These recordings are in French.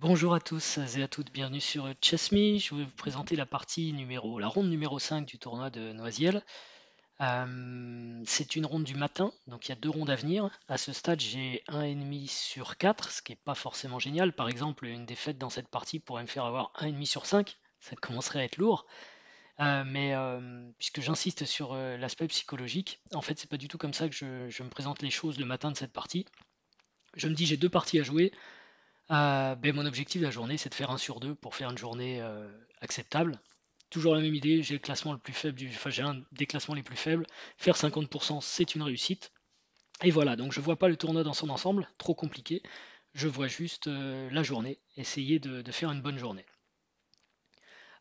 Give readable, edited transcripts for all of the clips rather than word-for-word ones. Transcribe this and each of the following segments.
Bonjour à tous et à toutes, bienvenue sur Chess.me. Je vais vous présenter la ronde numéro 5 du tournoi de Noisiel. C'est une ronde du matin, donc il y a deux rondes à venir. À ce stade, j'ai 1,5 sur 4, ce qui n'est pas forcément génial. Par exemple, une défaite dans cette partie pourrait me faire avoir 1,5 sur 5, ça commencerait à être lourd. Puisque j'insiste sur l'aspect psychologique, en fait, c'est pas du tout comme ça que je me présente les choses le matin de cette partie. Je me dis, j'ai deux parties à jouer. Mon objectif de la journée, c'est de faire un sur 2 pour faire une journée acceptable. Toujours la même idée, j'ai le classement le plus faible enfin j'ai un des classements les plus faibles. Faire 50%, c'est une réussite. Et voilà, donc je vois pas le tournoi dans son ensemble, trop compliqué. Je vois juste la journée, essayer de faire une bonne journée.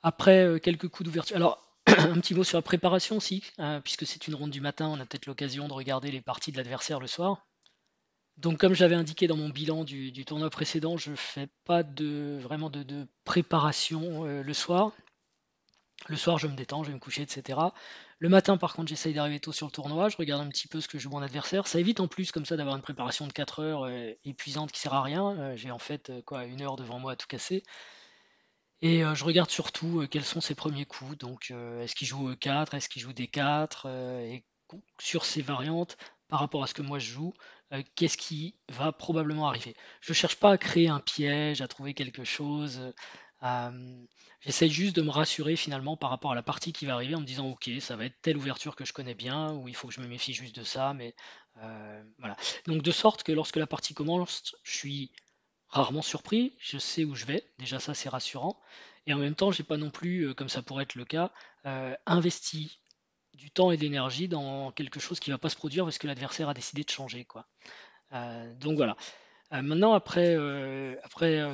Après quelques coups d'ouverture. Alors, un petit mot sur la préparation aussi, puisque c'est une ronde du matin, on a peut-être l'occasion de regarder les parties de l'adversaire le soir. Donc, comme j'avais indiqué dans mon bilan du tournoi précédent, je fais pas vraiment de préparation le soir. Le soir, je me détends, je vais me coucher, etc. Le matin, par contre, j'essaye d'arriver tôt sur le tournoi. Je regarde un petit peu ce que joue mon adversaire. Ça évite en plus, comme ça, d'avoir une préparation de 4 heures épuisante qui sert à rien. J'ai en fait quoi, une heure devant moi à tout casser. Et je regarde surtout quels sont ses premiers coups. Donc, est-ce qu'il joue E4, est-ce qu'il joue D4, et sur ces variantes, par rapport à ce que moi je joue, qu'est-ce qui va probablement arriver. Je cherche pas à créer un piège, à trouver quelque chose. J'essaye juste de me rassurer finalement par rapport à la partie qui va arriver en me disant ok, ça va être telle ouverture que je connais bien, ou il faut que je me méfie juste de ça, mais voilà. Donc de sorte que lorsque la partie commence, je suis rarement surpris, je sais où je vais, déjà ça c'est rassurant, et en même temps j'ai pas non plus, comme ça pourrait être le cas, investi du temps et de l'énergie dans quelque chose qui va pas se produire parce que l'adversaire a décidé de changer, quoi. Donc voilà. Maintenant après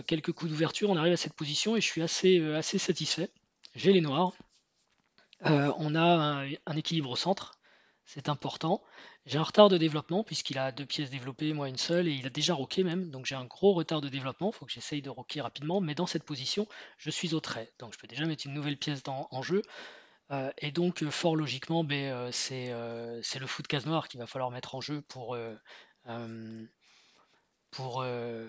quelques coups d'ouverture, on arrive à cette position et je suis assez satisfait. J'ai les noirs, on a un équilibre au centre, c'est important. J'ai un retard de développement puisqu'il a deux pièces développées, moi une seule, et il a déjà rocké même, donc j'ai un gros retard de développement, il faut que j'essaye de rocker rapidement, mais dans cette position, je suis au trait, donc je peux déjà mettre une nouvelle pièce en jeu, et donc fort logiquement, c'est le fou de case noire qu'il va falloir mettre en jeu euh, pour, eh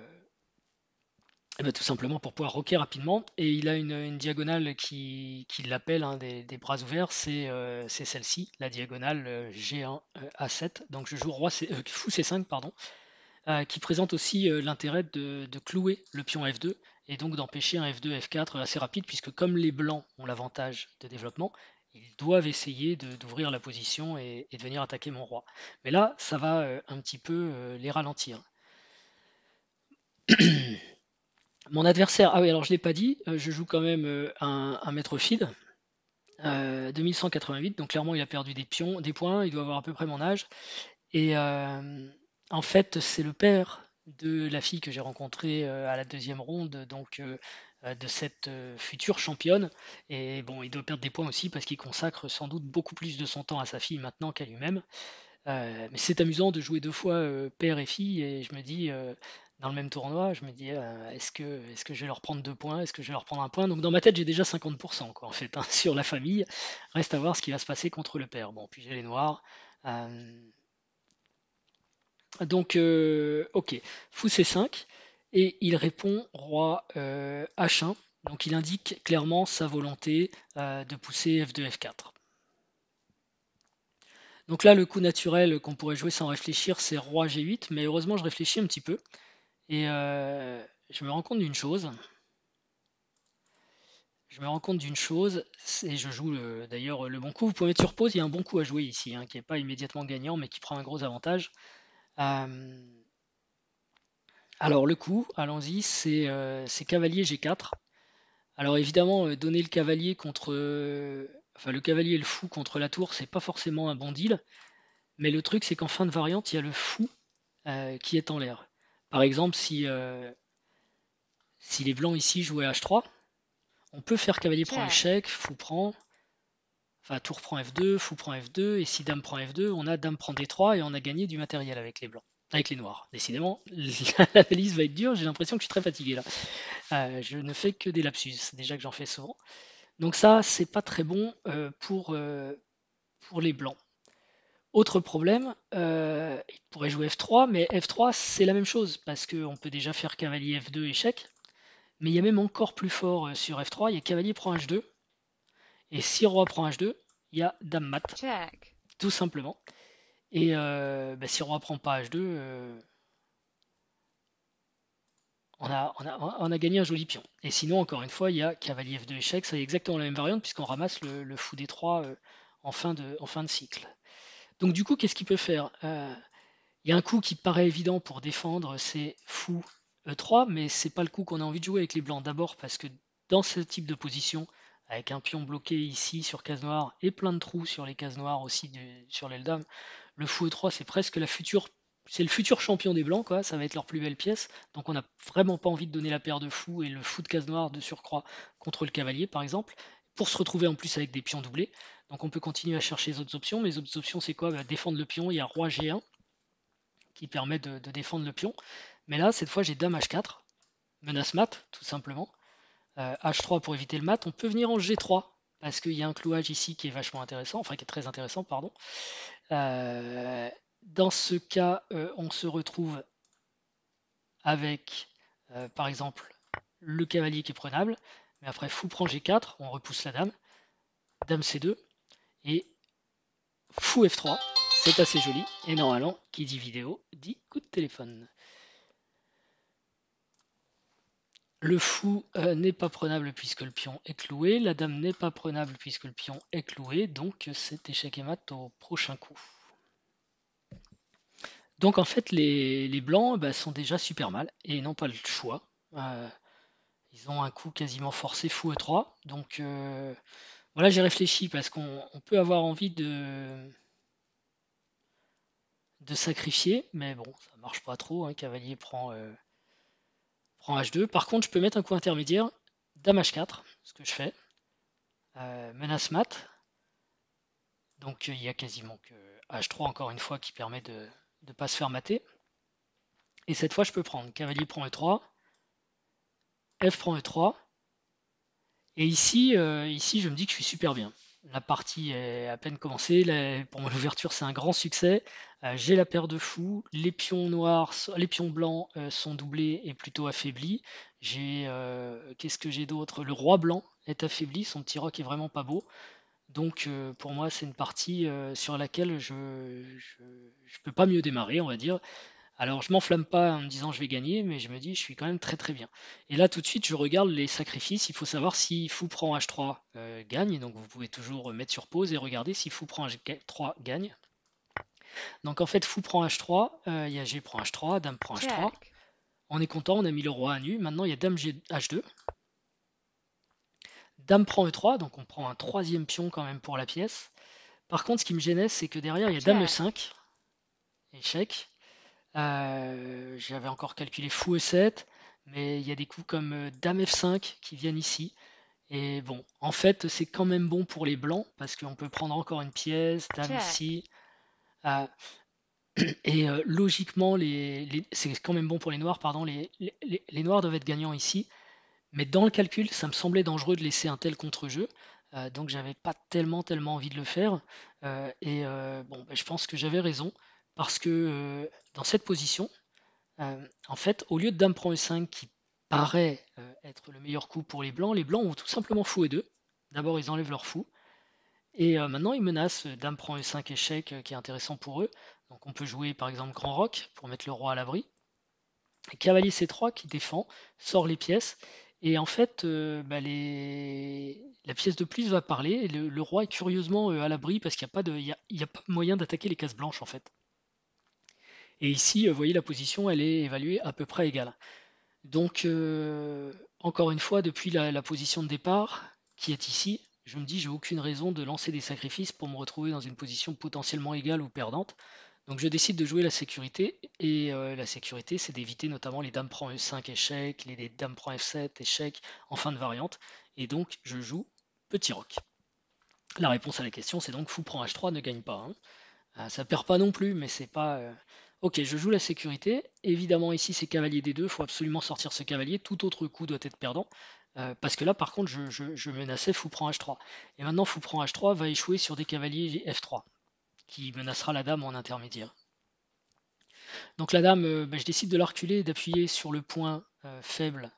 ben, tout simplement pour pouvoir rocker rapidement. Et il a une diagonale qui l'appelle, hein, des bras ouverts, c'est celle-ci, la diagonale G1 A7. Donc je joue fou C5, pardon, qui présente aussi l'intérêt de clouer le pion F2 et donc d'empêcher un F2, F4 assez rapide, puisque comme les blancs ont l'avantage de développement, ils doivent essayer d'ouvrir la position et de venir attaquer mon roi. Mais là, ça va un petit peu les ralentir. Mon adversaire, ah oui, alors je ne l'ai pas dit, je joue quand même un maître feed, 2188, donc clairement il a perdu des pions, des points, il doit avoir à peu près mon âge. Et en fait, c'est le père de la fille que j'ai rencontrée à la deuxième ronde, donc de cette future championne. Et bon, il doit perdre des points aussi parce qu'il consacre sans doute beaucoup plus de son temps à sa fille maintenant qu'à lui-même. Mais c'est amusant de jouer deux fois père et fille, et je me dis, dans le même tournoi, je me dis, est-ce que je vais leur prendre 2 points, est-ce que je vais leur prendre un point? Donc dans ma tête, j'ai déjà 50% quoi, en fait, hein, sur la famille. Reste à voir ce qui va se passer contre le père. Bon, puis j'ai les noirs. Euh, donc, ok, fou C5, et il répond roi H1. Donc il indique clairement sa volonté de pousser F2, F4. Donc là, le coup naturel qu'on pourrait jouer sans réfléchir, c'est roi G8, mais heureusement, je réfléchis un petit peu. Et je me rends compte d'une chose. Je me rends compte d'une chose, et je joue d'ailleurs le bon coup. Vous pouvez mettre sur pause, il y a un bon coup à jouer ici, hein, qui n'est pas immédiatement gagnant, mais qui prend un gros avantage. Euh, alors le coup, allons-y, c'est cavalier G4. Alors évidemment, donner le cavalier contre, enfin le cavalier et le fou contre la tour, c'est pas forcément un bon deal. Mais le truc, c'est qu'en fin de variante, il y a le fou qui est en l'air. Par exemple, si les blancs ici jouaient H3, on peut faire cavalier prend Check. échec, fou prend, enfin tour prend F2, fou prend F2, et si dame prend F2, on a dame prend D3 et on a gagné du matériel avec les blancs. Avec les noirs. Décidément, l'analyse va être dure, j'ai l'impression que je suis très fatigué là. Je ne fais que des lapsus, déjà que j'en fais souvent. Donc ça, c'est pas très bon pour les blancs. Autre problème, il pourrait jouer F3, mais F3 c'est la même chose, parce qu'on peut déjà faire cavalier F2 échec, Mais il y a même encore plus fort sur F3, il y a cavalier prend H2, et si roi prend H2, il y a dame mat, Check. tout simplement. Et si roi prend pas H2, on a gagné un joli pion. Et sinon, encore une fois, il y a cavalier F2 échec, ça est exactement la même variante, puisqu'on ramasse le fou D3 en fin de cycle. Donc du coup, qu'est-ce qu'il peut faire? Il y a un coup qui paraît évident pour défendre, c'est fou E3, mais c'est pas le coup qu'on a envie de jouer avec les blancs. D'abord parce que dans ce type de position, avec un pion bloqué ici sur case noire et plein de trous sur les cases noires aussi sur l'aile dame, le fou E3 c'est presque c'est le futur champion des blancs, quoi. Ça va être leur plus belle pièce. Donc on n'a vraiment pas envie de donner la paire de fous et le fou de case noire de surcroît contre le cavalier, par exemple, pour se retrouver en plus avec des pions doublés. Donc on peut continuer à chercher les autres options. Mais les autres options, c'est quoi? Défendre le pion, il y a roi G1 qui permet de défendre le pion. Mais là, cette fois, j'ai dame H4, menace mat, tout simplement. H3 pour éviter le mat. On peut venir en G3, parce qu'il y a un clouage ici qui est vachement intéressant, enfin qui est très intéressant, pardon. Dans ce cas, on se retrouve avec, par exemple, le cavalier qui est prenable. Mais après, fou prend G4, on repousse la dame. Dame C2, et fou F3. C'est assez joli. Et normalement, qui dit vidéo, dit coup de téléphone. Le fou n'est pas prenable puisque le pion est cloué, la dame n'est pas prenable puisque le pion est cloué, donc c'est échec et mat au prochain coup. Donc en fait les blancs sont déjà super mal et n'ont pas le choix. Euh, Ils ont un coup quasiment forcé fou E3, donc voilà, j'ai réfléchi parce qu'on peut avoir envie de sacrifier, mais bon, ça marche pas trop, hein. Cavalier prend H2. Par contre, je peux mettre un coup intermédiaire, dame H4, ce que je fais, menace mat. Donc il y a quasiment que H3 encore une fois qui permet de ne pas se faire mater. Et cette fois je peux prendre cavalier prend E3, F prend E3. Et ici je me dis que je suis super bien. La partie est à peine commencée. Pour mon ouverture c'est un grand succès. J'ai la paire de fous. Les pions noirs, les pions blancs sont doublés et plutôt affaiblis. Qu'est-ce que j'ai d'autre? Le roi blanc est affaibli. Son petit roc est vraiment pas beau. Donc pour moi, c'est une partie sur laquelle je peux pas mieux démarrer, on va dire. Alors je m'enflamme pas en me disant je vais gagner, mais je me dis je suis quand même très très bien. Et là tout de suite, je regarde les sacrifices. Il faut savoir si fou prend H3 gagne. Donc vous pouvez toujours mettre sur pause et regarder si fou prend H3 gagne. Donc en fait, fou prend H3, il y a G prend H3, dame prend H3. Check. On est content, on a mis le roi à nu. Maintenant, il y a dame H2. Dame prend E3, donc on prend un troisième pion quand même pour la pièce. Par contre, ce qui me gênait, c'est que derrière, il y a dame Check. E5, échec. J'avais encore calculé fou E7, mais il y a des coups comme dame F5 qui viennent ici. Et bon, en fait, c'est quand même bon pour les blancs, parce qu'on peut prendre encore une pièce, dame Check. ici. Euh, et logiquement, c'est quand même bon pour les noirs, pardon. Les noirs doivent être gagnants ici. Mais dans le calcul, ça me semblait dangereux de laisser un tel contre-jeu. Donc j'avais pas tellement envie de le faire. Bon, je pense que j'avais raison. Parce que dans cette position, en fait, au lieu de dame prend E5 qui paraît être le meilleur coup pour les blancs ont tout simplement fou E2. D'abord, ils enlèvent leur fou. Et maintenant, ils menacent dame prend E5 échec qui est intéressant pour eux. Donc on peut jouer par exemple grand roc pour mettre le roi à l'abri. Cavalier C3 qui défend, sort les pièces. Et en fait, la pièce de plus va parler. Et le roi est curieusement à l'abri parce qu'il n'y a pas il y a pas moyen d'attaquer les cases blanches en fait. Et ici, vous voyez, la position, elle est évaluée à peu près égale. Donc, encore une fois, depuis la position de départ, qui est ici, je me dis, j'ai aucune raison de lancer des sacrifices pour me retrouver dans une position potentiellement égale ou perdante. Donc je décide de jouer la sécurité, et la sécurité c'est d'éviter notamment les dames prend E5 échec, les dames prend F7 échec en fin de variante, et donc je joue petit roc. La réponse à la question c'est donc fou prend H3 ne gagne pas, hein. Ça perd pas non plus, mais c'est pas... Ok, je joue la sécurité, évidemment ici c'est cavalier D2, il faut absolument sortir ce cavalier, tout autre coup doit être perdant, parce que là par contre je menaçais fou prend H3, et maintenant fou prend H3 va échouer sur des cavaliers F3, qui menacera la dame en intermédiaire. Donc la dame, je décide de la reculer et d'appuyer sur le point faible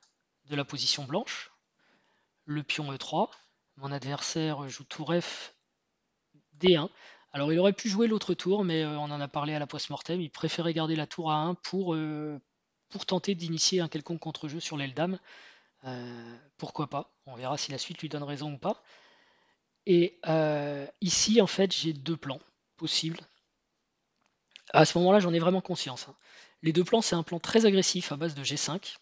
de la position blanche, le pion E3. Mon adversaire joue tour F, D1. Alors il aurait pu jouer l'autre tour, mais on en a parlé à la post-mortem. Il préférait garder la tour A1 pour tenter d'initier un quelconque contre-jeu sur l'aile dame. Pourquoi pas? On verra si la suite lui donne raison ou pas. Et ici, en fait, j'ai deux plans possibles. À ce moment-là, j'en ai vraiment conscience, hein. Les deux plans, c'est un plan très agressif à base de G5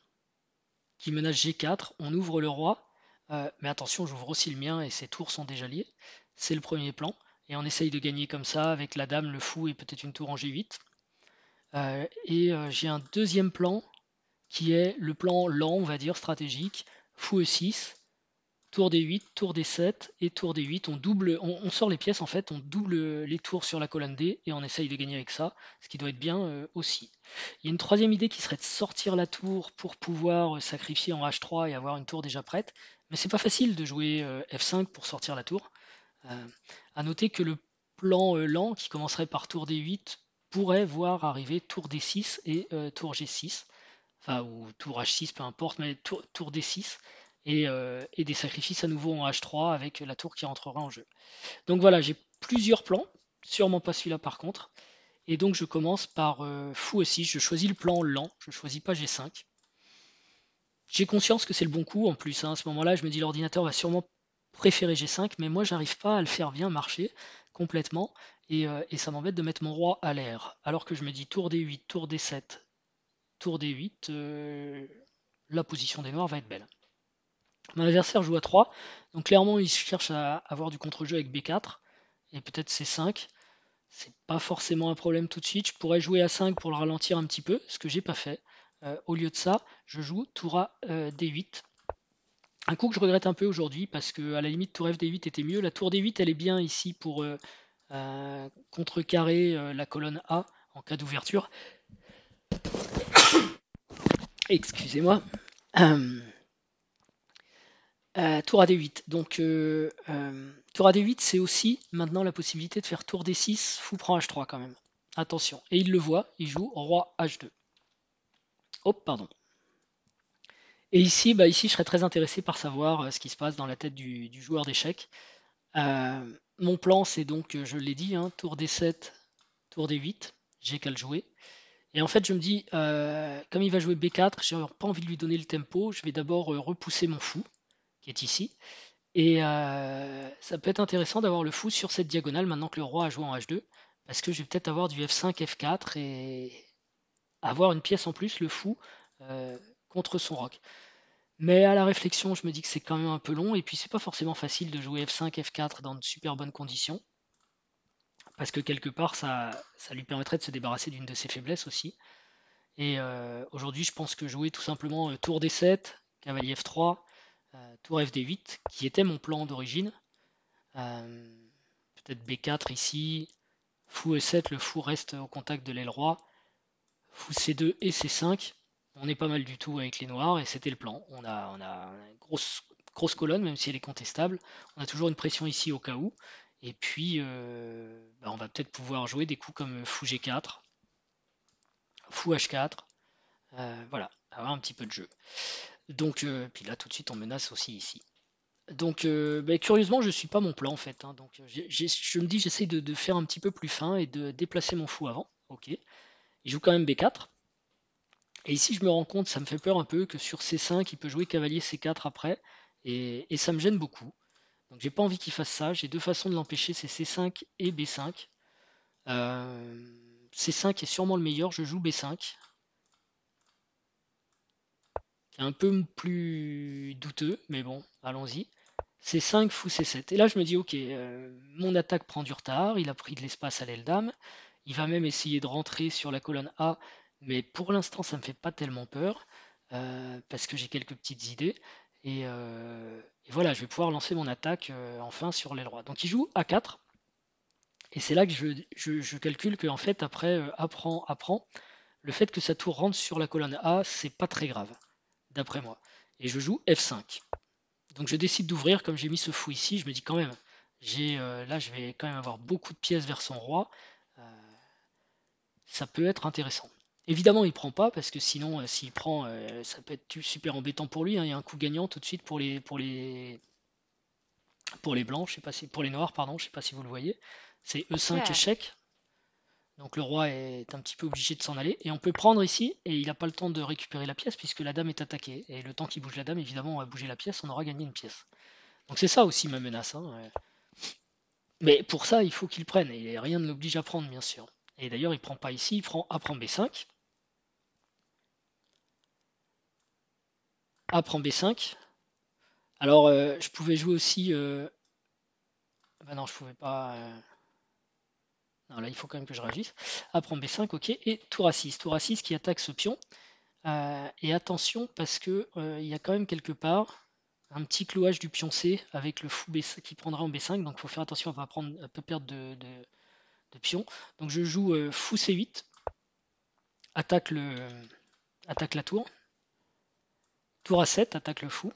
qui menace G4. On ouvre le roi, mais attention, j'ouvre aussi le mien et ces tours sont déjà liés. C'est le premier plan. Et on essaye de gagner comme ça avec la dame, le fou et peut-être une tour en G8. J'ai un deuxième plan qui est le plan lent, on va dire, stratégique. Fou E6, tour D8, tour D7 et tour D8. On sort les pièces en fait, on double les tours sur la colonne D et on essaye de gagner avec ça, ce qui doit être bien aussi. Il y a une troisième idée qui serait de sortir la tour pour pouvoir sacrifier en H3 et avoir une tour déjà prête. Mais c'est pas facile de jouer F5 pour sortir la tour. À noter que le plan lent qui commencerait par tour D8 pourrait voir arriver tour D6 et tour G6, enfin ou tour H6, peu importe, mais tour D6 et des sacrifices à nouveau en H3 avec la tour qui rentrera en jeu. Donc voilà, j'ai plusieurs plans, sûrement pas celui-là par contre, et donc je commence par fou aussi, je choisis le plan lent, je choisis pas G5. J'ai conscience que c'est le bon coup en plus, hein. À ce moment-là, je me dis l'ordinateur va sûrement préférer G5, mais moi j'arrive pas à le faire bien marcher complètement, et ça m'embête de mettre mon roi à l'air. Alors que je me dis tour D8, tour D7, tour D8, la position des noirs va être belle. Mon adversaire joue à 3, donc clairement il cherche à avoir du contre-jeu avec B4 et peut-être C5. C'est pas forcément un problème tout de suite. Je pourrais jouer à 5 pour le ralentir un petit peu, ce que j'ai pas fait. Au lieu de ça, je joue tour A D8. Un coup que je regrette un peu aujourd'hui parce que à la limite tour F D8 était mieux. La tour D8 elle est bien ici pour contrecarrer la colonne A en cas d'ouverture. Excusez-moi. Tour à D8. Donc tour à D8 c'est aussi maintenant la possibilité de faire tour D6, fou prend H3 quand même. Attention. Et il le voit, il joue roi H2. Hop, pardon. Et ici, ici, je serais très intéressé par savoir ce qui se passe dans la tête du joueur d'échecs. Mon plan, c'est donc, je l'ai dit, hein, tour D7, tour D8, j'ai qu'à le jouer. Et en fait, je me dis, comme il va jouer B4, j'ai pas envie de lui donner le tempo, je vais d'abord repousser mon fou, qui est ici. Et ça peut être intéressant d'avoir le fou sur cette diagonale maintenant que le roi a joué en H2, parce que je vais peut-être avoir du F5, F4 et avoir une pièce en plus, le fou, contre son roc. Mais à la réflexion, je me dis que c'est quand même un peu long, et puis c'est pas forcément facile de jouer F5, F4 dans de super bonnes conditions, parce que quelque part, ça lui permettrait de se débarrasser d'une de ses faiblesses aussi. Et aujourd'hui, je pense que jouer tout simplement tour D7, cavalier F3, tour FD8, qui était mon plan d'origine, peut-être B4 ici, fou E7, le fou reste au contact de l'aile roi, fou C2 et C5, on est pas mal du tout avec les noirs et c'était le plan. On a une grosse colonne, même si elle est contestable. On a toujours une pression ici au cas où. Et puis, on va peut-être pouvoir jouer des coups comme fou G4, fou H4. Voilà, avoir un petit peu de jeu. Donc, puis là, tout de suite, on menace aussi ici. Donc, curieusement, je suis pas mon plan en fait, hein. Donc, je me dis, j'essaye de faire un petit peu plus fin et de déplacer mon fou avant. Ok. Il joue quand même B4. Et ici, je me rends compte, ça me fait peur un peu, que sur C5, il peut jouer cavalier C4 après, et ça me gêne beaucoup. Donc j'ai pas envie qu'il fasse ça. J'ai deux façons de l'empêcher, c'est C5 et B5. C5 est sûrement le meilleur, je joue B5, qui est un peu plus douteux, mais bon, allons-y. C5, fou C7. Et là, je me dis, ok, mon attaque prend du retard, il a pris de l'espace à l'aile dame, il va même essayer de rentrer sur la colonne A, mais pour l'instant, ça me fait pas tellement peur, parce que j'ai quelques petites idées. Et voilà, je vais pouvoir lancer mon attaque enfin sur l'aile droite. Donc il joue A4, et c'est là que je calcule que en fait, après apprend, le fait que sa tour rentre sur la colonne A, c'est pas très grave, d'après moi. Et je joue F5. Donc je décide d'ouvrir, comme j'ai mis ce fou ici, je me dis quand même, là je vais quand même avoir beaucoup de pièces vers son roi, ça peut être intéressant. Évidemment, il prend pas parce que sinon, s'il prend, ça peut être super embêtant pour lui, hein. Il y a un coup gagnant tout de suite pour les blancs, je sais pas si, pour les noirs, pardon, je sais pas si vous le voyez. C'est E5 Check. échec. Donc le roi est un petit peu obligé de s'en aller. Et on peut prendre ici, et il n'a pas le temps de récupérer la pièce puisque la dame est attaquée. Et le temps qu'il bouge la dame, évidemment, on va bouger la pièce, on aura gagné une pièce. Donc c'est ça aussi ma menace, hein. Mais pour ça, il faut qu'il prenne. Et rien ne l'oblige à prendre, bien sûr. Et d'ailleurs, il prend pas ici, il prend A prend B5. A prend B5. Alors, je pouvais jouer aussi. Bah non, je pouvais pas. Non, là, il faut quand même que je réagisse. A prend B5, ok. Et tour A6. Tour A6 qui attaque ce pion. Et attention, parce que il y a quand même quelque part un petit clouage du pion C avec le fou B5 qui prendra en B5. Donc, il faut faire attention à ne pas perdre de pion. Donc, je joue fou C8. Attaque, attaque la tour. Tour A7, attaque le fou.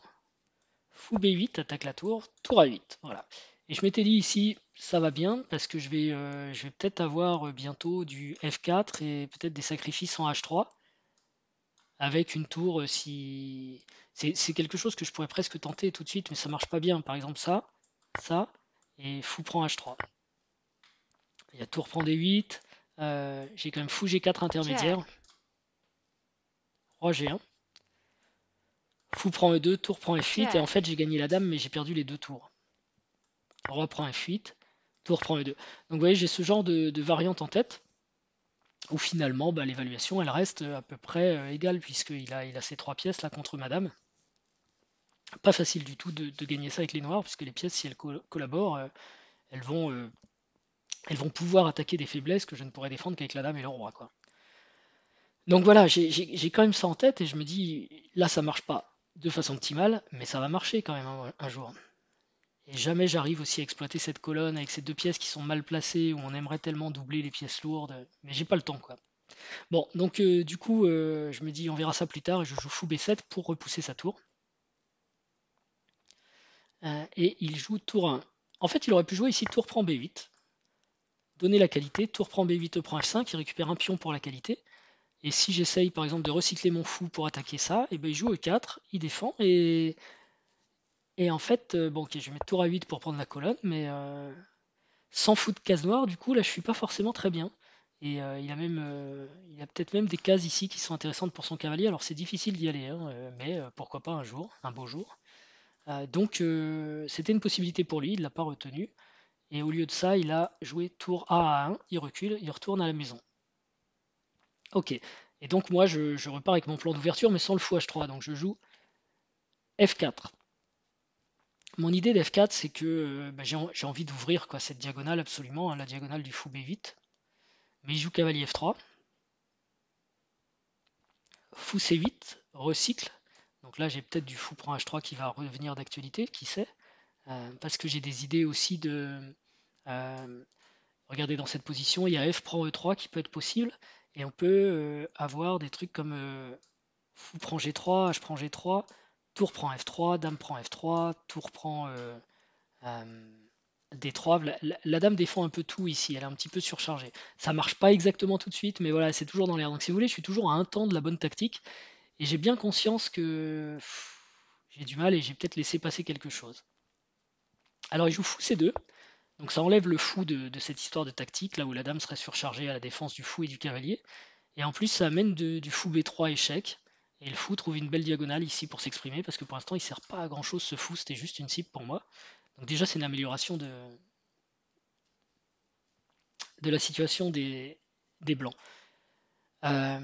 Fou B8, attaque la tour. Tour A8. Voilà. Et je m'étais dit ici, ça va bien parce que je vais peut-être avoir bientôt du F4 et peut-être des sacrifices en H3 avec une tour si. C'est quelque chose que je pourrais presque tenter tout de suite, mais ça marche pas bien. Par exemple, ça, et fou prend H3. Il y a tour prend D8. J'ai quand même fou G4 Check. intermédiaire. Roi G1. Fou prend E2, tour prend F8. Et en Check. fait, j'ai gagné la dame, mais j'ai perdu les deux tours. Roi prend F8. Tour prend E2. Donc vous voyez, j'ai ce genre de variante en tête, où finalement bah, l'évaluation elle reste à peu près égale, puisqu'il a ces trois pièces là contre madame. Pas facile du tout de gagner ça avec les noirs, puisque les pièces, si elles collaborent, elles vont, euh, elles vont pouvoir attaquer des faiblesses que je ne pourrais défendre qu'avec la dame et le roi, quoi. Donc voilà, j'ai quand même ça en tête et je me dis, là ça marche pas de façon optimale, mais ça va marcher quand même un jour. Et jamais j'arrive aussi à exploiter cette colonne avec ces deux pièces qui sont mal placées, où on aimerait tellement doubler les pièces lourdes, mais j'ai pas le temps, quoi. Bon, donc du coup, je me dis, on verra ça plus tard, et je joue fou B7 pour repousser sa tour. Et il joue tour 1. En fait, il aurait pu jouer ici tour prend B8, donner la qualité, tour prend B8, E prend F5, il récupère un pion pour la qualité. Et si j'essaye par exemple de recycler mon fou pour attaquer ça, et ben il joue E4, il défend, et en fait, bon ok, je vais mettre tour A8 pour prendre la colonne, mais sans fou de case noire, du coup là je suis pas forcément très bien. Et il a peut-être même des cases ici qui sont intéressantes pour son cavalier. Alors c'est difficile d'y aller, hein, mais pourquoi pas un jour, un beau jour. Donc c'était une possibilité pour lui, il l'a pas retenu. Et au lieu de ça, il a joué tour A à 1, il recule, il retourne à la maison. Ok. Et donc moi, je repars avec mon plan d'ouverture, mais sans le fou H3. Donc je joue F4. Mon idée d'F4, c'est que bah, j'ai envie d'ouvrir quoi, cette diagonale absolument, hein, la diagonale du fou B8. Mais il joue cavalier F3. Fou C8, recycle. Donc là, j'ai peut-être du fou prend H3 qui va revenir d'actualité, qui sait. Parce que j'ai des idées aussi de... euh, regardez dans cette position, il y a F prend E3 qui peut être possible. Et on peut avoir des trucs comme fou prend G3, H prend G3, tour prend F3, dame prend F3, tour prend euh, D3. La dame défend un peu tout ici, elle est un petit peu surchargée. Ça marche pas exactement tout de suite, mais voilà, c'est toujours dans l'air. Donc si vous voulez, je suis toujours à un temps de la bonne tactique, et j'ai bien conscience que j'ai du mal et j'ai peut-être laissé passer quelque chose. Alors il joue fou C2, donc ça enlève le fou de cette histoire de tactique, là où la dame serait surchargée à la défense du fou et du cavalier. Et en plus, ça amène du fou B3 échec. Et le fou trouve une belle diagonale ici pour s'exprimer, parce que pour l'instant, il sert pas à grand chose ce fou, c'était juste une cible pour moi. Donc déjà, c'est une amélioration de la situation des blancs. Euh,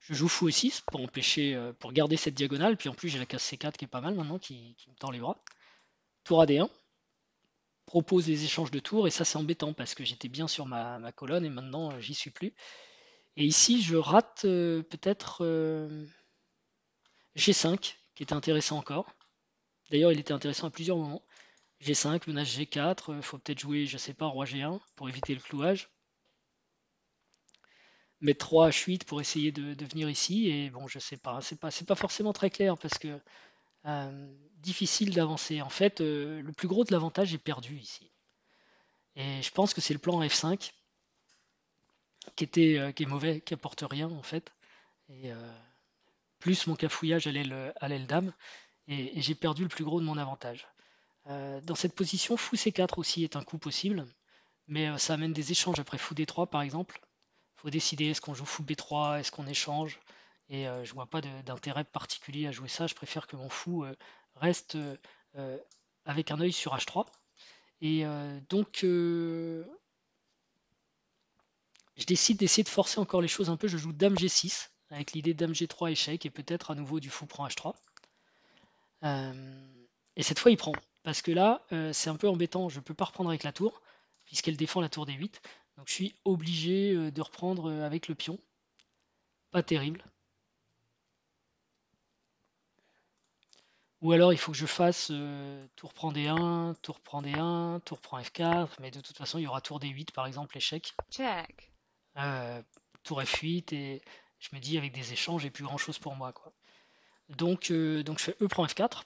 je joue fou E6 pour empêcher, pour garder cette diagonale, puis en plus j'ai la case C4 qui est pas mal maintenant, qui me tend les bras. Tour AD1, propose les échanges de tours, et ça c'est embêtant parce que j'étais bien sur ma colonne et maintenant j'y suis plus. Et ici je rate peut-être G5, qui était intéressant encore. D'ailleurs, il était intéressant à plusieurs moments. G5, menace G4, faut peut-être jouer, je sais pas, roi G1 pour éviter le clouage. Mettre 3 H8 pour essayer de venir ici. Et bon, je sais pas, c'est pas forcément très clair parce que difficile d'avancer. En fait, le plus gros de l'avantage est perdu ici. Et je pense que c'est le plan F5. qui est mauvais, qui apporte rien en fait. Et plus mon cafouillage à l'aile dame, et j'ai perdu le plus gros de mon avantage. Dans cette position, fou C4 aussi est un coup possible, mais ça amène des échanges après fou D3 par exemple. Il faut décider est-ce qu'on joue fou B3, est-ce qu'on échange, et je vois pas d'intérêt particulier à jouer ça. Je préfère que mon fou reste euh, avec un œil sur H3. Et donc, je décide d'essayer de forcer encore les choses un peu. Je joue Dame G6 avec l'idée Dame G3 échec et peut-être à nouveau du fou prend H3. Et cette fois, il prend. Parce que là, c'est un peu embêtant. Je ne peux pas reprendre avec la tour, puisqu'elle défend la tour D8. Donc je suis obligé de reprendre avec le pion. Pas terrible. Ou alors il faut que je fasse tour prend D1, tour prend D1, tour prend F4. Mais de toute façon, il y aura tour D8 par exemple, échec. Check. Euh, tour F8. Et je me dis, avec des échanges, j'ai plus grand chose pour moi, quoi. Donc je fais E prend F4.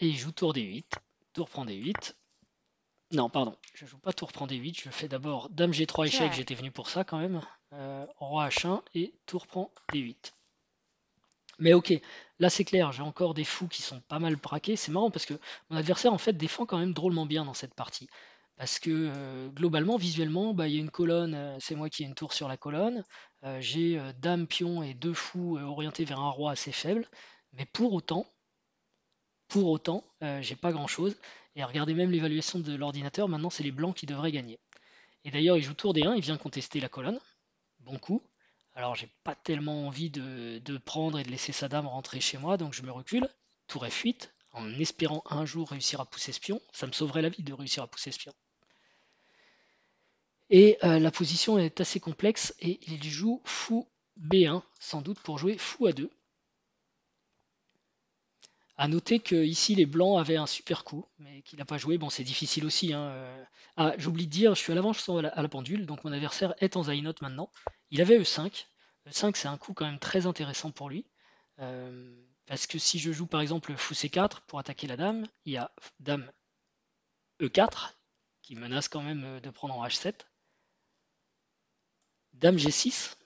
Et il joue tour D8. Tour prend D8. Non, pardon, je joue pas tour prend D8, je fais d'abord Dame G3 échec, j'étais Check. venu pour ça quand même. Roi H1 et tour prend D8. Mais ok, là c'est clair, j'ai encore des fous qui sont pas mal braqués. C'est marrant parce que mon adversaire en fait défend quand même drôlement bien dans cette partie. Parce que globalement, visuellement, bah, il y a une colonne, c'est moi qui ai une tour sur la colonne. J'ai Dame, Pion et deux fous orientés vers un roi assez faible. Mais pour autant, j'ai pas grand-chose. Et regardez même l'évaluation de l'ordinateur, maintenant c'est les blancs qui devraient gagner. Et d'ailleurs, il joue tour D1, il vient contester la colonne. Bon coup. Alors, j'ai pas tellement envie de prendre et de laisser sa dame rentrer chez moi, donc je me recule. Tour F8, en espérant un jour réussir à pousser espion. Ça me sauverait la vie de réussir à pousser espion. Et la position est assez complexe et il joue fou B1, sans doute pour jouer fou A2. À noter que ici les blancs avaient un super coup, mais qu'il n'a pas joué. Bon, c'est difficile aussi, hein. Ah, j'oublie de dire, je suis à l'avance à la pendule, donc mon adversaire est en Zainot maintenant. Il avait E5. E5, c'est un coup quand même très intéressant pour lui. Parce que si je joue par exemple fou C4 pour attaquer la dame, il y a dame E4 qui menace quand même de prendre en H7. Dame G6,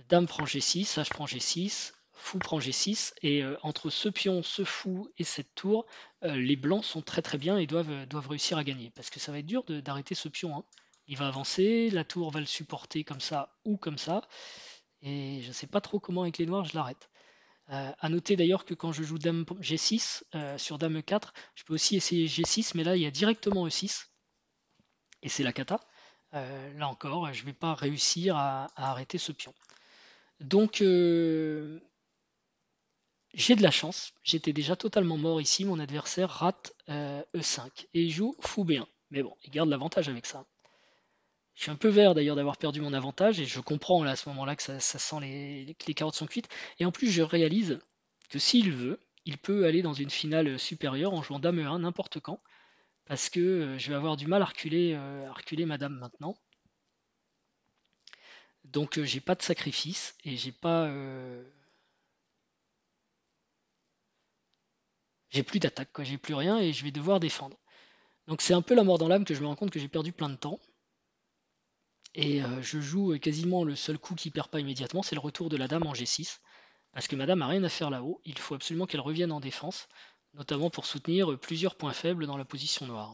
dame prend G6, H prend G6, fou prend G6, et entre ce pion, ce fou et cette tour, les blancs sont très très bien et doivent réussir à gagner. Parce que ça va être dur d'arrêter ce pion, hein. Il va avancer, la tour va le supporter comme ça ou comme ça, et je ne sais pas trop comment avec les noirs je l'arrête. À noter d'ailleurs que quand je joue dame G6 sur dame E4, je peux aussi essayer G6, mais là il y a directement E6, et c'est la cata. Là encore, je ne vais pas réussir à arrêter ce pion. Donc j'ai de la chance, j'étais déjà totalement mort ici, mon adversaire rate E5 et il joue fou B1. Mais bon, il garde l'avantage avec ça. Je suis un peu vert d'ailleurs d'avoir perdu mon avantage et je comprends là, à ce moment-là que ça sent que les carottes sont cuites. Et en plus, je réalise que s'il veut, il peut aller dans une finale supérieure en jouant Dame E1 n'importe quand, parce que je vais avoir du mal à reculer ma dame maintenant. Donc j'ai pas de sacrifice et j'ai plus d'attaque, quoi, j'ai plus rien et je vais devoir défendre. Donc c'est un peu la mort dans l'âme que je me rends compte que j'ai perdu plein de temps. Et je joue quasiment le seul coup qui perd pas immédiatement, c'est le retour de la dame en G6. Parce que madame a rien à faire là-haut, il faut absolument qu'elle revienne en défense, notamment pour soutenir plusieurs points faibles dans la position noire.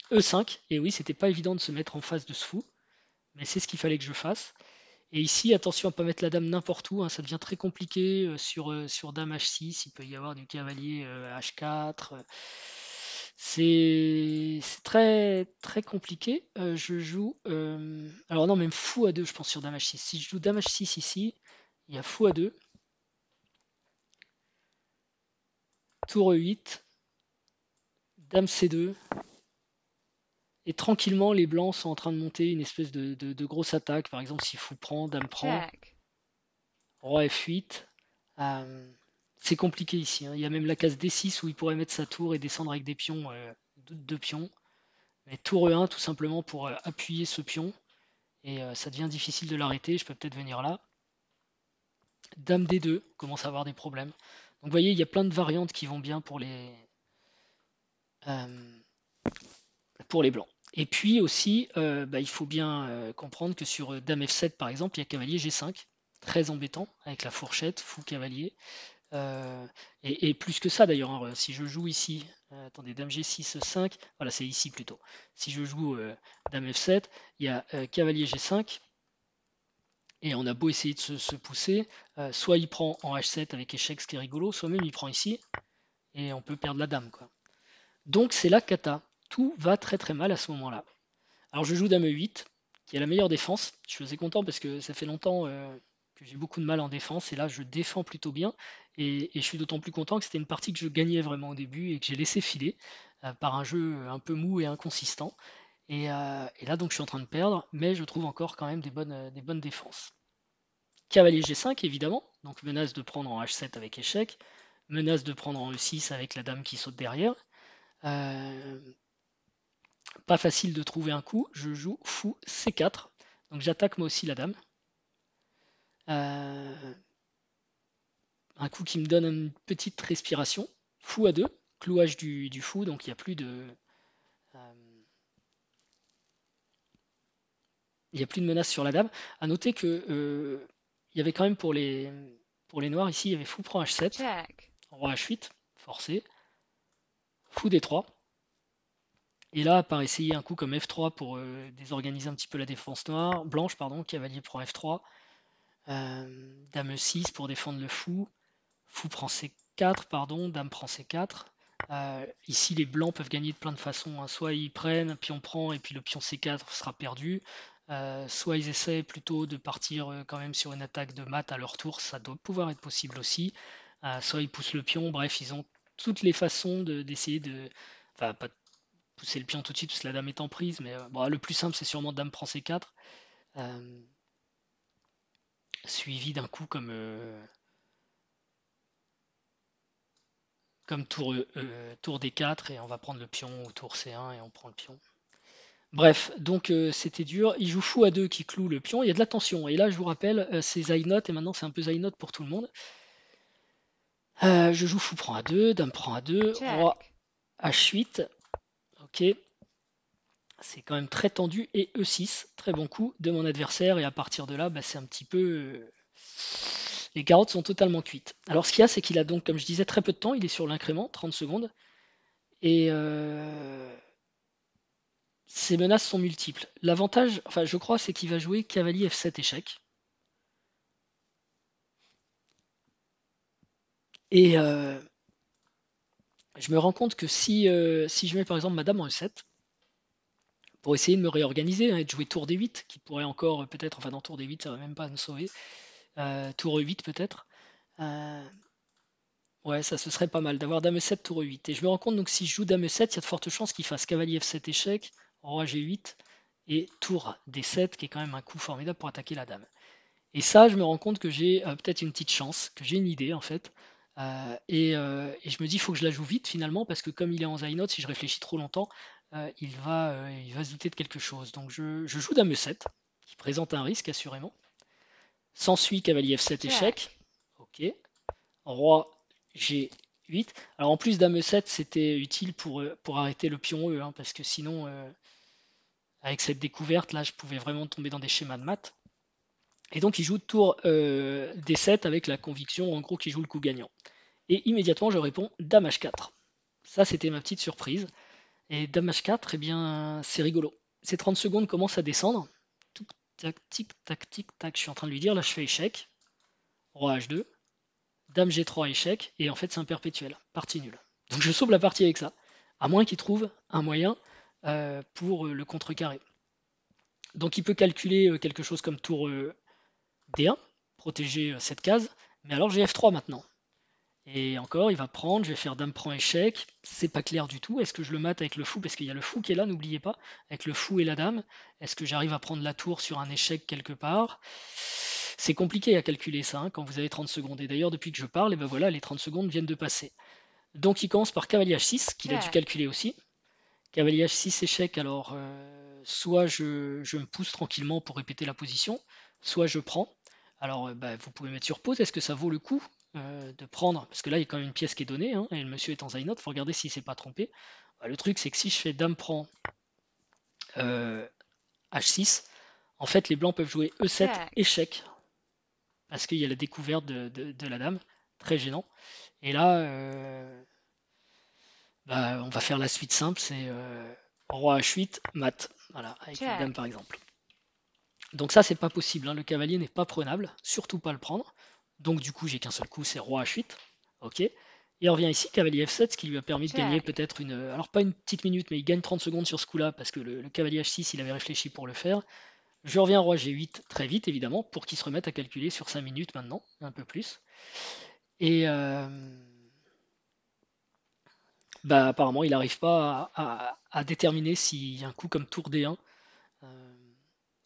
E5, et oui, c'était pas évident de se mettre en face de ce fou, mais c'est ce qu'il fallait que je fasse. Et ici, attention à ne pas mettre la dame n'importe où, hein, ça devient très compliqué sur dame H6, il peut y avoir du cavalier H4. C'est très très compliqué. Je joue. Alors non, même fou à 2, je pense, sur dame H6. Si je joue dame H6 ici, il y a fou à 2, tour E8, dame C2, et tranquillement, les blancs sont en train de monter une espèce de grosse attaque. Par exemple, si fou prend, dame prend, Check. roi F8. Euh, c'est compliqué ici, hein. Il y a même la case D6 où il pourrait mettre sa tour et descendre avec des pions, deux pions. Mais tour E1 tout simplement pour appuyer ce pion. Et ça devient difficile de l'arrêter. Je peux peut-être venir là. Dame D2 commence à avoir des problèmes. Donc vous voyez, il y a plein de variantes qui vont bien euh, pour les blancs. Et puis aussi, il faut bien comprendre que sur Dame F7 par exemple, il y a cavalier G5, très embêtant, avec la fourchette, fou cavalier. Et plus que ça d'ailleurs, hein, si je joue ici, attendez, Dame G6, 5, voilà, c'est ici plutôt. Si je joue Dame F7, il y a cavalier G5, et on a beau essayer de se pousser, soit il prend en H7 avec échec, ce qui est rigolo, soit même il prend ici, et on peut perdre la dame, quoi. Donc c'est la cata. Tout va très très mal à ce moment-là. Alors je joue Dame E8, qui est la meilleure défense. Je suis assez content parce que ça fait longtemps que j'ai beaucoup de mal en défense, et là je défends plutôt bien. Et je suis d'autant plus content que c'était une partie que je gagnais vraiment au début et que j'ai laissé filer par un jeu un peu mou et inconsistant. Et là donc je suis en train de perdre, mais je trouve encore quand même des bonnes défenses. Cavalier G5 évidemment, donc menace de prendre en H7 avec échec, menace de prendre en E6 avec la dame qui saute derrière. Euh, Pas facile de trouver un coup, je joue fou C4, donc j'attaque moi aussi la dame. Euh, un coup qui me donne une petite respiration, fou à 2, clouage du fou, donc il n'y a plus de... euh, il y a plus de menace sur la dame. À noter que il y avait quand même pour les noirs ici, il y avait fou prend H7, Check. roi H8, forcé, fou D3. Et là, par essayer un coup comme F3 pour désorganiser un petit peu la défense noire, blanche, pardon, cavalier prend F3, dame E6 pour défendre le fou, fou prend C4, pardon, dame prend C4. Ici, les blancs peuvent gagner de plein de façons, hein. Soit ils prennent, pion prend, et puis le pion C4 sera perdu. Soit ils essaient plutôt de partir quand même sur une attaque de mat à leur tour, ça doit pouvoir être possible aussi. Soit ils poussent le pion, bref, ils ont toutes les façons d'essayer de... Enfin, pas de pousser le pion tout de suite parce que la dame est en prise, mais bon, le plus simple c'est sûrement dame prend C4, euh, suivi d'un coup comme tour D4, et on va prendre le pion, ou tour C1 et on prend le pion. Bref, donc c'était dur. Il joue fou à 2 qui cloue le pion, il y a de la tension. Et là, je vous rappelle, c'est Zaynot, et maintenant c'est un peu Zaynot pour tout le monde. Je joue fou prend à 2, dame prend à 2, roi Check. H8. Ok, c'est quand même très tendu. Et E6, très bon coup de mon adversaire. Et à partir de là, c'est un petit peu. Les carottes sont totalement cuites. Alors ce qu'il y a, c'est qu'il a donc, comme je disais, très peu de temps. Il est sur l'incrément, 30 secondes. Et ses menaces sont multiples. L'avantage, enfin je crois, c'est qu'il va jouer cavalier F7 échec. Et je me rends compte que si je mets par exemple Madame en E7, pour essayer de me réorganiser, hein, et de jouer tour D8, qui pourrait encore peut-être, enfin dans tour D8, ça va même pas me sauver, tour E8 peut-être, euh, ouais, ça ce serait pas mal d'avoir Dame E7, tour E8. Et je me rends compte donc si je joue Dame E7, il y a de fortes chances qu'il fasse cavalier F7 échec, roi G8, et tour D7, qui est quand même un coup formidable pour attaquer la dame. Et ça, je me rends compte que j'ai peut-être une petite chance, que j'ai une idée en fait. Et je me dis, il faut que je la joue vite finalement, parce que comme il est en Zaynot, si je réfléchis trop longtemps, il va se douter de quelque chose. Donc je joue Dame E7, qui présente un risque assurément. S'ensuit cavalier F7 échec. Check. Ok. Roi G8. Alors en plus Dame E7, c'était utile pour arrêter le pion E, hein, parce que sinon, avec cette découverte là, je pouvais vraiment tomber dans des schémas de maths. Et donc il joue tour D7 avec la conviction en gros qu'il joue le coup gagnant. Et immédiatement je réponds Dame H4. Ça c'était ma petite surprise. Et Dame H4, eh bien c'est rigolo. Ces 30 secondes commencent à descendre. Tac, tic, tac, tic, tac. Je suis en train de lui dire, là je fais échec. Roi H2. Dame G3 échec. Et en fait c'est un perpétuel. Partie nulle. Donc je sauve la partie avec ça. À moins qu'il trouve un moyen pour le contrecarrer. Donc il peut calculer quelque chose comme tour D1, protéger cette case, mais alors j'ai F3 maintenant. Et encore, il va prendre, je vais faire dame prend échec, c'est pas clair du tout. Est-ce que je le mate avec le fou? Parce qu'il y a le fou qui est là, n'oubliez pas, avec le fou et la dame. Est-ce que j'arrive à prendre la tour sur un échec quelque part? C'est compliqué à calculer ça, hein, quand vous avez 30 secondes. Et d'ailleurs, depuis que je parle, et ben voilà, les 30 secondes viennent de passer. Donc il commence par cavalier H6, qu'il a dû Check. calculer aussi. Cavalier H6 échec, alors soit je me pousse tranquillement pour répéter la position, soit je prends. Alors vous pouvez mettre sur pause, est-ce que ça vaut le coup de prendre? Parce que là il y a quand même une pièce qui est donnée, hein, et le monsieur est en Zainot, il faut regarder s'il ne s'est pas trompé. Le truc, c'est que si je fais dame prend H6, en fait, les blancs peuvent jouer E7 check, échec, parce qu'il y a la découverte de la dame, très gênant. Et là, bah, on va faire la suite simple, c'est roi H8, mat, voilà, avec une dame check, par exemple. Donc ça, c'est pas possible, hein, le cavalier n'est pas prenable, surtout pas le prendre. Donc du coup, j'ai qu'un seul coup, c'est roi H8, ok. Et on revient ici, cavalier F7, ce qui lui a permis de gagner check, peut-être une... Alors pas une petite minute, mais il gagne 30 secondes sur ce coup-là, parce que le cavalier H6, il avait réfléchi pour le faire. Je reviens roi G8 très vite, évidemment, pour qu'il se remette à calculer sur 5 minutes maintenant, un peu plus. Et bah, apparemment, il n'arrive pas à déterminer si un coup comme tour D1 euh,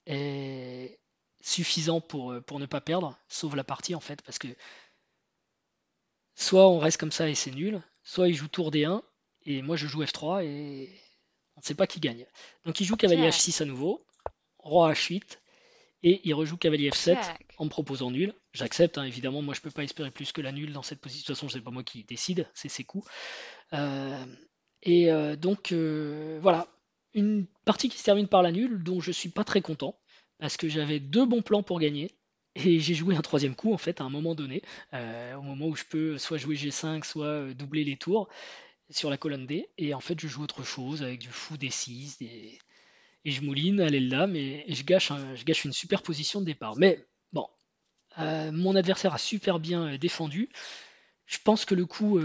est suffisant pour ne pas perdre, sauve la partie en fait, parce que soit on reste comme ça et c'est nul, soit il joue tour D1 et moi je joue F3 et on ne sait pas qui gagne. Donc il joue cavalier check, H6 à nouveau, roi H8 et il rejoue cavalier F7 check, en me proposant nul. J'accepte, hein, évidemment, moi je peux pas espérer plus que la nulle dans cette position. De toute façon, c'est pas moi qui décide, c'est ses coups. Euh, voilà, une partie qui se termine par la nulle, dont je suis pas très content, parce que j'avais deux bons plans pour gagner, et j'ai joué un troisième coup en fait à un moment donné, au moment où je peux soit jouer G5, soit doubler les tours sur la colonne D, et en fait je joue autre chose avec du fou D6, et je mouline, allez là, mais et je gâche une super position de départ. Mais bon, mon adversaire a super bien défendu. Je pense que le coup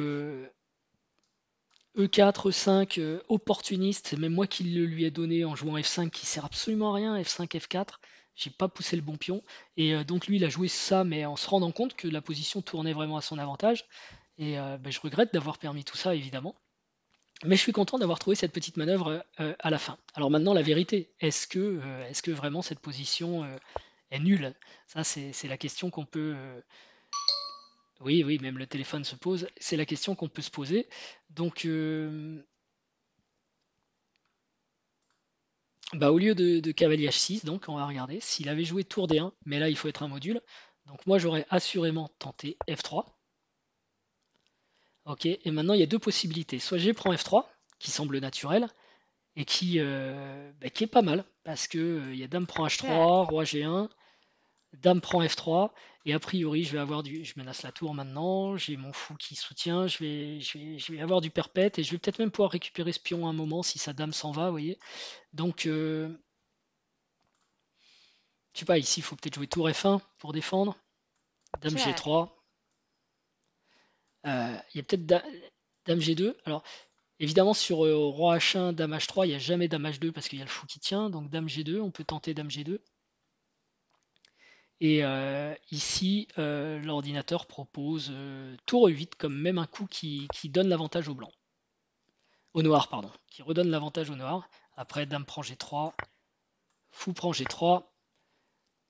E4, E5, opportuniste, c'est même moi qui le lui ai donné en jouant F5 qui sert absolument à rien, F5, F4, j'ai pas poussé le bon pion. Et donc lui il a joué ça, mais en se rendant compte que la position tournait vraiment à son avantage. Et ben, je regrette d'avoir permis tout ça évidemment. Mais je suis content d'avoir trouvé cette petite manœuvre à la fin. Alors maintenant la vérité, est-ce que vraiment cette position est nulle? Ça c'est la question qu'on peut... oui, oui, même le téléphone se pose. C'est la question qu'on peut se poser. Donc bah, au lieu de cavalier H6, donc on va regarder s'il avait joué tour D1, mais là il faut être un module. Donc moi j'aurais assurément tenté F3. Ok, et maintenant il y a deux possibilités. Soit G prend F3, qui semble naturel, et qui est pas mal, parce que il y a Dame prend check, H3, Roi G1, Dame prend F3, et a priori je vais avoir du. Je menace la tour maintenant, j'ai mon fou qui soutient, je vais avoir du perpète, et je vais peut-être même pouvoir récupérer ce pion à un moment si sa dame s'en va, vous voyez. Donc je sais pas, ici il faut peut-être jouer tour F1 pour défendre. Dame check, G3. Il y a peut-être Dame G2. Alors, évidemment, sur Roi H1, Dame H3, il n'y a jamais Dame H2 parce qu'il y a le fou qui tient. Donc Dame G2, on peut tenter Dame G2. Et ici, l'ordinateur propose tour E8 comme même un coup qui donne l'avantage au blanc. Au noir, pardon. Qui redonne l'avantage au noir. Après, Dame prend G3, Fou prend G3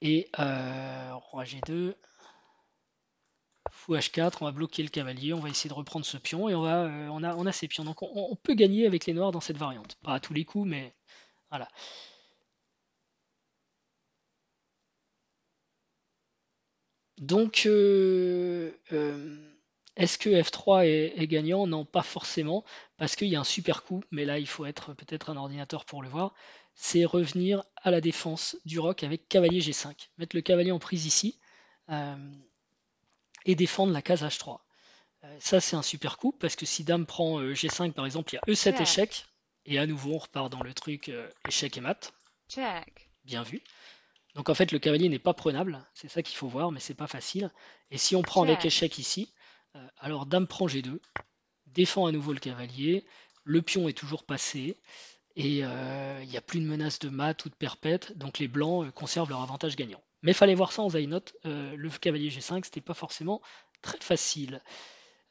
et Roi G2. Fou H4, on va bloquer le cavalier, on va essayer de reprendre ce pion et on a ces pions. Donc on peut gagner avec les noirs dans cette variante. Pas à tous les coups, mais voilà. Donc est-ce que F3 est gagnant? Non, pas forcément, parce qu'il y a un super coup, mais là il faut être peut-être un ordinateur pour le voir. C'est revenir à la défense du roc avec cavalier G5. Mettre le cavalier en prise ici euh, et défendre la case H3. Ça, c'est un super coup parce que si dame prend G5 par exemple, il y a E7 check, échec. Et à nouveau, on repart dans le truc échec et mat. check, Bien vu. Donc en fait, le cavalier n'est pas prenable. C'est ça qu'il faut voir, mais c'est pas facile. Et si on prend avec check, échec ici, alors dame prend G2, défend à nouveau le cavalier. Le pion est toujours passé. Et il n'y a plus de menace de mat ou de perpète. Donc les blancs conservent leur avantage gagnant. Mais il fallait voir ça en Zaynot. Le cavalier G5, c'était pas forcément très facile.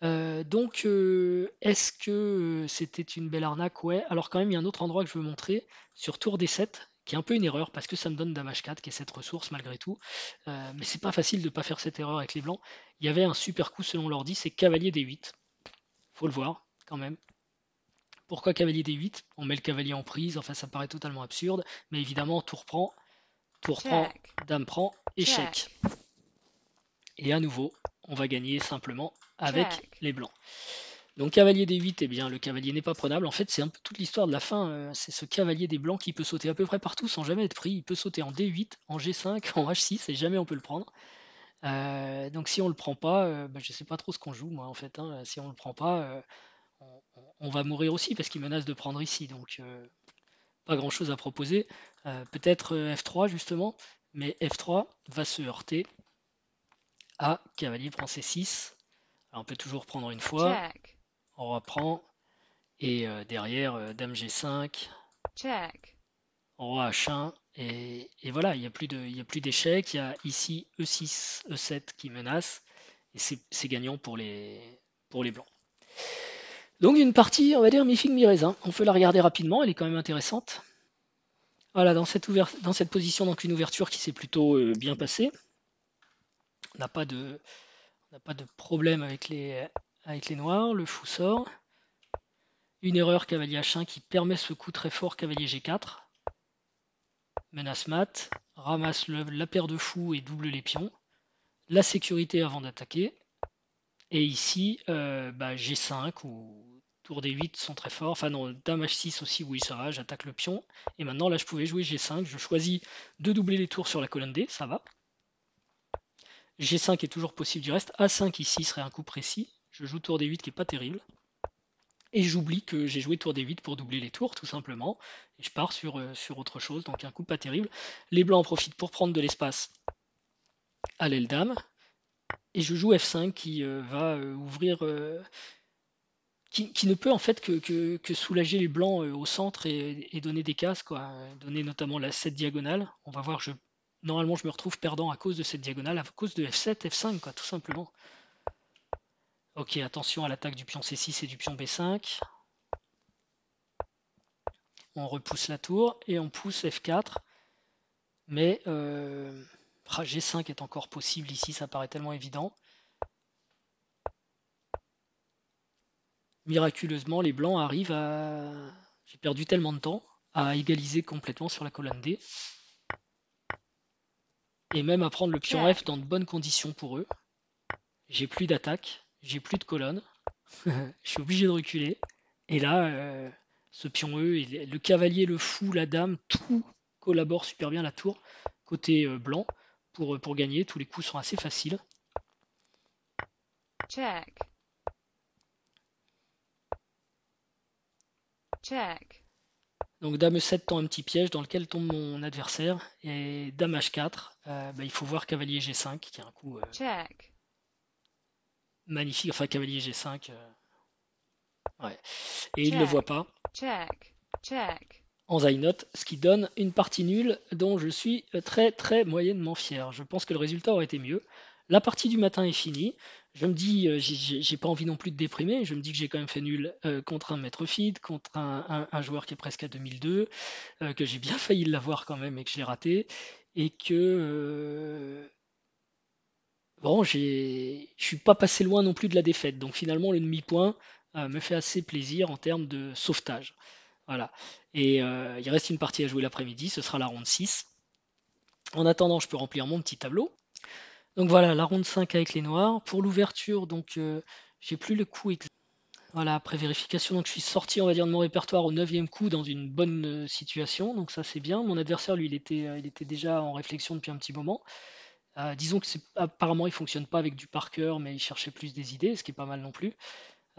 Est-ce que c'était une belle arnaque? Ouais. Alors quand même, il y a un autre endroit que je veux montrer, sur tour D7, qui est un peu une erreur, parce que ça me donne dame H4, qui est cette ressource malgré tout. Mais c'est pas facile de pas faire cette erreur avec les blancs. Il y avait un super coup selon l'ordi, c'est cavalier D8. Faut le voir, quand même. Pourquoi cavalier D8? On met le cavalier en prise, enfin ça paraît totalement absurde, mais évidemment, tour prend, check, dame prend, check, échec. Et à nouveau, on va gagner simplement avec check, les blancs. Donc cavalier D8, eh bien le cavalier n'est pas prenable. En fait, c'est un peu toute l'histoire de la fin. C'est ce cavalier des blancs qui peut sauter à peu près partout sans jamais être pris. Il peut sauter en D8, en G5, en H6 et jamais on peut le prendre. Donc si on le prend pas, bah, je sais pas trop ce qu'on joue moi en fait, hein. Si on le prend pas, on va mourir aussi parce qu'il menace de prendre ici. Donc pas grand chose à proposer. Peut-être F3 justement, mais F3 va se heurter à cavalier prend C6. Alors, on peut toujours prendre une fois, check, on reprend. Et derrière, dame G5, check, roi H1, et voilà, il y a plus d'échecs. Il y a ici E6, E7 qui menace, et c'est gagnant pour les blancs. Donc une partie, on va dire, mi-figue, mi-raisin. On peut la regarder rapidement, elle est quand même intéressante. Voilà, dans cette position, donc une ouverture qui s'est plutôt bien passée. On n'a pas de problème avec les noirs, le fou sort. Une erreur cavalier H1 qui permet ce coup très fort cavalier G4. Menace mat, ramasse la paire de fous et double les pions. La sécurité avant d'attaquer. Et ici, bah, G5 ou tour D8 sont très forts. Enfin non, dame H6 aussi, oui ça va, j'attaque le pion. Et maintenant là je pouvais jouer G5, je choisis de doubler les tours sur la colonne D, ça va. G5 est toujours possible du reste. A5 ici serait un coup précis. Je joue tour D8 qui est pas terrible. Et j'oublie que j'ai joué tour D8 pour doubler les tours, tout simplement. Et je pars sur autre chose, donc un coup pas terrible. Les blancs en profitent pour prendre de l'espace à l'aile dame. Et je joue F5 qui va ouvrir, qui ne peut en fait que soulager les blancs au centre et donner des cases, quoi. Donner notamment cette diagonale. On va voir, normalement je me retrouve perdant à cause de cette diagonale, à cause de F7, F5, quoi, tout simplement. Ok, attention à l'attaque du pion C6 et du pion B5. On repousse la tour et on pousse F4. Mais G5 est encore possible ici, ça paraît tellement évident. Miraculeusement, les blancs arrivent à... J'ai perdu tellement de temps à égaliser complètement sur la colonne D. Et même à prendre le pion F check, dans de bonnes conditions pour eux. J'ai plus d'attaque, j'ai plus de colonne. Je suis obligé de reculer. Et là, ce pion E, le cavalier, le fou, la dame, tout collabore super bien la tour côté blanc pour gagner. Tous les coups sont assez faciles. check, check, Donc dame E7 tend un petit piège dans lequel tombe mon adversaire. Et dame H4, bah, il faut voir cavalier G5, qui est un coup check, magnifique. Enfin, cavalier G5, ouais. Et il ne le voit check, pas check, check, en Zaynot, ce qui donne une partie nulle dont je suis très très moyennement fier. Je pense que le résultat aurait été mieux. La partie du matin est finie. Je me dis, j'ai pas envie non plus de déprimer. Je me dis que j'ai quand même fait nul contre un maître feed, contre un joueur qui est presque à 2002, que j'ai bien failli l'avoir quand même et que j'ai raté. Et que bon, je suis pas passé loin non plus de la défaite. Donc finalement, le demi-point me fait assez plaisir en termes de sauvetage. Voilà. Et il reste une partie à jouer l'après-midi, ce sera la ronde 6. En attendant, je peux remplir mon petit tableau. Donc voilà, la ronde 5 avec les noirs. Pour l'ouverture, donc j'ai plus le coup exact. Voilà, après vérification, donc je suis sorti, on va dire, de mon répertoire au 9e coup dans une bonne situation. Donc ça c'est bien. Mon adversaire, lui, il était déjà en réflexion depuis un petit moment. Disons que apparemment il fonctionne pas avec du par cœur, mais il cherchait plus des idées, ce qui est pas mal non plus.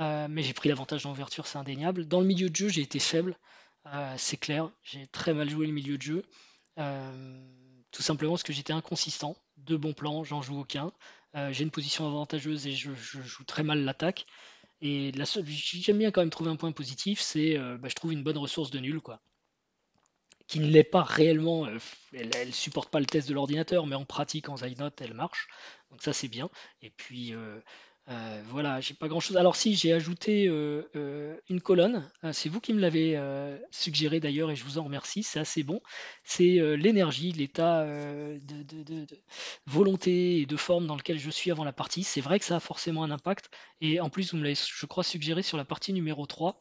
Mais j'ai pris l'avantage dans l'ouverture, c'est indéniable. Dans le milieu de jeu, j'ai été faible, c'est clair. J'ai très mal joué le milieu de jeu. Euh, Tout simplement parce que j'étais inconsistant. Deux bons plans, j'en joue aucun. J'ai une position avantageuse et je joue très mal l'attaque. Et j'aime bien quand même trouver un point positif, c'est bah, je trouve une bonne ressource de nul, quoi. Qui ne l'est pas réellement, elle supporte pas le test de l'ordinateur, mais en pratique, en Zynote, elle marche. Donc ça, c'est bien. Et puis, voilà, j'ai pas grand-chose. Alors si, j'ai ajouté une colonne. C'est vous qui me l'avez suggéré d'ailleurs, et je vous en remercie. C'est assez bon. C'est l'énergie, l'état de volonté et de forme dans lequel je suis avant la partie. C'est vrai que ça a forcément un impact. Et en plus, vous me l'avez, je crois, suggéré sur la partie numéro 3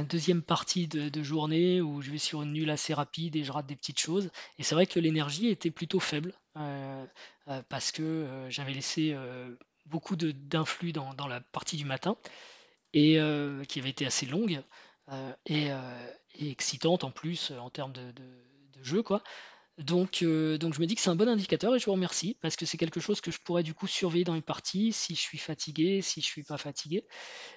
deuxième partie de journée où je vais sur une nulle assez rapide et je rate des petites choses. Et c'est vrai que l'énergie était plutôt faible parce que j'avais laissé beaucoup d'influx dans la partie du matin et qui avait été assez longue et excitante en plus en termes de jeu, quoi. Donc je me dis que c'est un bon indicateur et je vous remercie parce que c'est quelque chose que je pourrais du coup surveiller dans les parties si je suis fatigué, si je suis pas fatigué.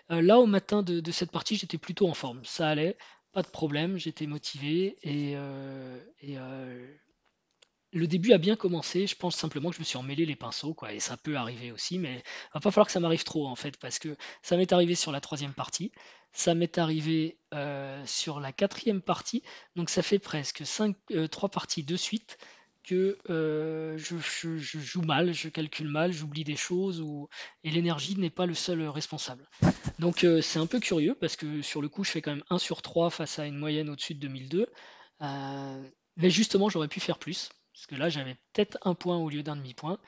Là, au matin de cette partie, j'étais plutôt en forme. Ça allait, pas de problème, j'étais motivé et le début a bien commencé. Je pense simplement que je me suis emmêlé les pinceaux, quoi, et ça peut arriver aussi, mais va pas falloir que ça m'arrive trop en fait, parce que ça m'est arrivé sur la troisième partie, ça m'est arrivé sur la quatrième partie, donc ça fait presque trois parties de suite que je joue mal, je calcule mal, j'oublie des choses, et l'énergie n'est pas le seul responsable. Donc c'est un peu curieux parce que sur le coup, je fais quand même 1 sur 3 face à une moyenne au-dessus de 2002. Mais justement, j'aurais pu faire plus. Parce que là, j'avais peut-être un point au lieu d'un demi-point.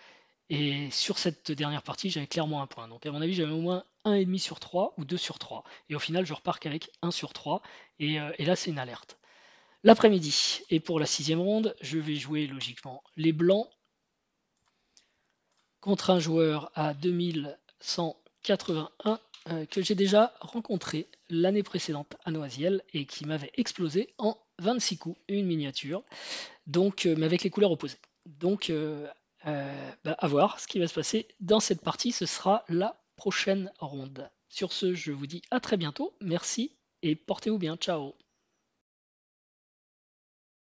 Et sur cette dernière partie, j'avais clairement un point. Donc à mon avis, j'avais au moins 1,5 sur 3 ou 2 sur 3. Et au final, je repars qu'avec 1 sur 3. Et là, c'est une alerte. L'après-midi. Et pour la sixième ronde, je vais jouer logiquement les blancs contre un joueur à 2181 que j'ai déjà rencontré l'année précédente à Noisiel et qui m'avait explosé en 26 coups, une miniature, donc, mais avec les couleurs opposées. Donc, à voir ce qui va se passer dans cette partie, ce sera la prochaine ronde. Sur ce, je vous dis à très bientôt, merci et portez-vous bien, ciao.